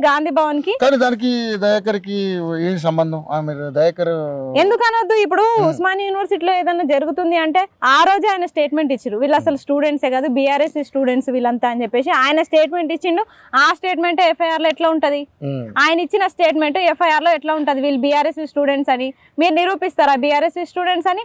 గాంధీ భవన్ కి. కానీ దానికి దయాకర్కి ఏం సంబంధం? మీరు దయాకర్ ఎందుకనొద్దు? ఇప్పుడు ఉస్మానియా యూనివర్సిటీలో ఏదైనా జరుగుతుంది అంటే ఆ రోజే ఆయన స్టేట్మెంట్ ఇచ్చారు, వీళ్ళు అసలు స్టూడెంట్సే కాదు బీఆర్ఎస్ స్టూడెంట్స్ వీళ్ళంతా అని చెప్పేసి ఆయన స్టేట్మెంట్ ఇచ్చిండు. ఆ స్టేట్మెంట్ ఎఫ్ఐఆర్ లో ఎట్లా ఉంటది? ఆయన ఇచ్చిన స్టేట్మెంట్ ఎఫ్ఐఆర్ లో ఎట్లా ఉంటది? వీళ్ళు బీఆర్ఎస్ స్టూడెంట్స్ అని మీరు నిరూపిస్తారా? బీఆర్ఎస్ స్టూడెంట్స్ అని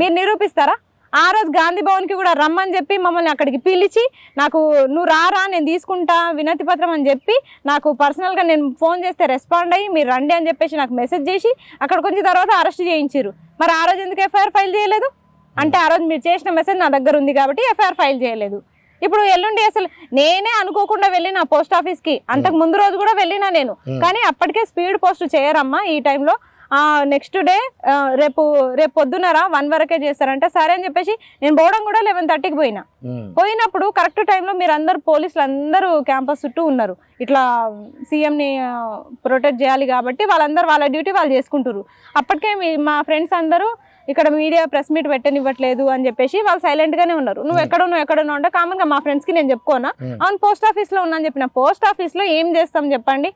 మీరు నిరూపిస్తారా? ఆ రోజు గాంధీ భవన్ కి కూడా రమ్మని చెప్పి మమ్మల్ని అక్కడికి పిలిచి నాకు నువ్వు రారా నేను తీసుకుంటా వినతి పత్రం అని చెప్పి నాకు పర్సనల్ గా నేను ఫోన్ చేస్తే రెస్పాండ్ అయ్యి మీరు రండి అని చెప్పేసి నాకు మెసేజ్ చేసి అక్కడికి వచ్చిన తర్వాత అరెస్ట్ చేయించారు. మరి ఆ రోజు ఎందుకు ఎఫ్ఐఆర్ ఫైల్ చేయలేదు? అంటే ఆ రోజు మీరు చేసిన మెసేజ్ నా దగ్గర ఉంది కాబట్టి ఎఫ్ఐఆర్ ఫైల్ చేయలేదు. ఇప్పుడు ఎల్లుండి అసలు నేనే అనుకోకుండా వెళ్ళిన పోస్ట్ ఆఫీస్ కి, అంతకు ముందు రోజు కూడా వెళ్ళినా నేను, కానీ అప్పటికే స్పీడ్ పోస్ట్ చేయరమ్మా ఈ టైంలో, నెక్స్ట్ డే రేపు పొద్దున్నరా 1 వరకే చేస్తారంటే సరే అని చెప్పేసి నేను పోవడం కూడా 11:30కి పోయినప్పుడు కరెక్ట్ టైంలో మీరు అందరు పోలీసులు అందరూ క్యాంపస్ చుట్టూ ఉన్నారు, ఇట్లా సీఎంని ప్రొటెక్ట్ చేయాలి కాబట్టి వాళ్ళందరూ వాళ్ళ డ్యూటీ వాళ్ళు చేసుకుంటారు. అప్పటికే మా ఫ్రెండ్స్ అందరూ ఇక్కడ మీడియా ప్రెస్ మీట్ పెట్టనివ్వట్లేదు అని చెప్పేసి వాళ్ళు సైలెంట్ గానే ఉన్నారు. నువ్వు ఎక్కడున్నావు అంటే కామన్ గా మా ఫ్రెండ్స్ కి నేను చెప్పుకోనా, అవును పోస్ట్ ఆఫీస్ లో ఉన్నా అని చెప్పిన. పోస్ట్ ఆఫీస్ లో ఏం చేస్తాం చెప్పండి?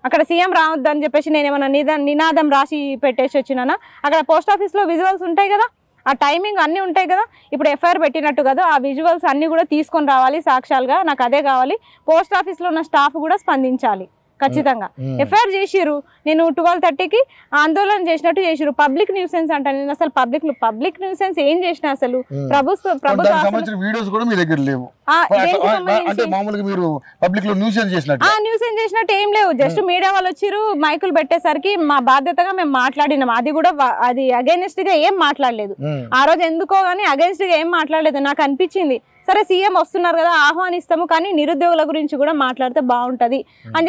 అక్కడ సీఎం రావద్దు అని చెప్పేసి నేను ఏమన్నా నినాదం రాసి పెట్టేసి వచ్చినానా? అక్కడ పోస్ట్ ఆఫీస్ లో విజువల్స్ ఉంటాయి కదా, ఆ టైమింగ్ అన్ని ఉంటాయి కదా. ఇప్పుడు ఎఫ్ఐఆర్ పెట్టినట్టు కదా ఆ విజువల్స్ అన్ని కూడా తీసుకొని రావాలి సాక్ష్యాలుగా, నాకు అదే కావాలి. పోస్ట్ ఆఫీస్ లో ఉన్న స్టాఫ్ కూడా స్పందించాలి ఖచ్చితంగా. ఎఫ్ఐఆర్ చేసిరు, నేను 12:30కి ఆందోళన చేసినట్టు చేసిరు. పబ్లిక్ న్యూసెన్స్ అంట. నేను అసలు పబ్లిక్ న్యూసెన్స్ ఏం చేసిన? అసలు ప్రభుత్వం వీడియోస్ కూడా మీ దగ్గర లేవు అంటే మామూలుగా మీరు పబ్లిక్ లో న్యూసెన్స్ చేసినట్టు ఏం లేవు. జస్ట్ మీడియా వాళ్ళు వచ్చిరు, మైకులు పెట్టేసరికి మా బాధ్యతగా మేము మాట్లాడినాం. అది కూడా అది అగైనెస్ట్ గా ఏం మాట్లాడలేదు ఆ రోజు, ఎందుకో గానీ అగైనెస్ట్ గా ఏం మాట్లాడలేదు. నాకు అనిపించింది సరే సీఎం వస్తున్నారు కదా ఆహ్వానిస్తాము, కానీ నిరుద్యోగుల గురించి కూడా మాట్లాడితే బాగుంటది అని